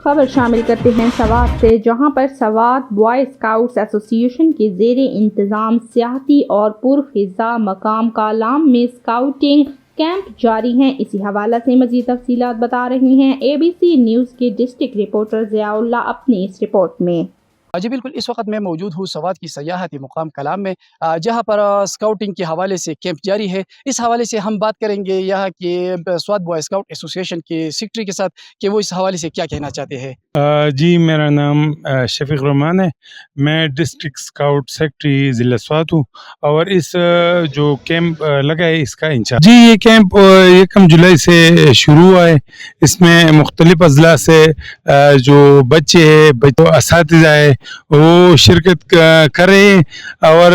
خبر شامل کرتے ہیں سوات سے، جہاں پر سوات بوائے اسکاؤٹس ایسوسی ایشن کے زیر انتظام سیاحتی اور پرفضا مقام کالام میں اسکاؤٹنگ کیمپ جاری ہیں۔ اسی حوالے سے مزید تفصیلات بتا رہی ہیں ABC نیوز کے ڈسٹرکٹ رپورٹر ضیاء اللہ اپنی اس رپورٹ میں۔ جی بالکل، اس وقت میں موجود ہوں سوات کی سیاحتی مقام کلام میں، جہاں پر اسکاؤٹنگ کے حوالے سے کیمپ جاری ہے۔ اس حوالے سے ہم بات کریں گے یہاں کے سوات بوائے اسکاؤٹ ایسوسی ایشن کے سیکرٹری کے ساتھ کہ وہ اس حوالے سے کیا کہنا چاہتے ہیں۔ جی، میرا نام شفیق رحمان ہے، میں ڈسٹرکٹ اسکاؤٹ سیکرٹری ضلع سوات ہوں اور اس جو کیمپ لگا ہے اس کا انچارج۔ جی، یہ کیمپ 1 جولائی سے شروع ہوا ہے۔ اس میں مختلف اضلاع سے جو بچے ہیں، اساتذہ ہے، وہ شرکت کر رہے ہیں اور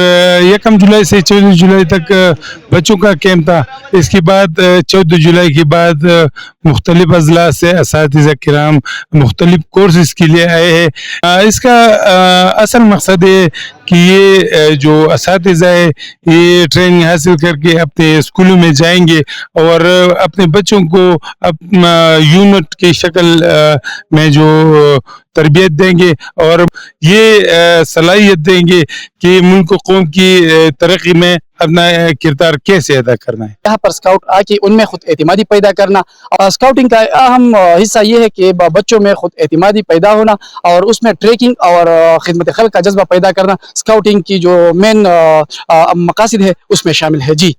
1 جولائی سے 14 جولائی تک بچوں کا کیمپ تھا۔ اس کے بعد 14 جولائی کے بعد مختلف اضلاع سے اساتذہ کرام مختلف کورسز کے لیے آئے ہیں۔ اس کا اصل مقصد ہے کہ یہ جو اساتذہ ہے یہ ٹریننگ حاصل کر کے اپنے اسکولوں میں جائیں گے اور اپنے بچوں کو یونٹ کی شکل میں جو تربیت دیں گے اور یہ صلاحیت دیں گے کہ ملک و قوم کی ترقی میں اپنا کردار کیسے ادا کرنا ہے۔ یہاں پر اسکاؤٹ آ کے ان میں خود اعتمادی پیدا کرنا، اور اسکاؤٹنگ کا اہم حصہ یہ ہے کہ بچوں میں خود اعتمادی پیدا ہونا اور اس میں ٹریکنگ اور خدمت خلق کا جذبہ پیدا کرنا اسکاؤٹنگ کی جو مین مقاصد ہے اس میں شامل ہے۔ جی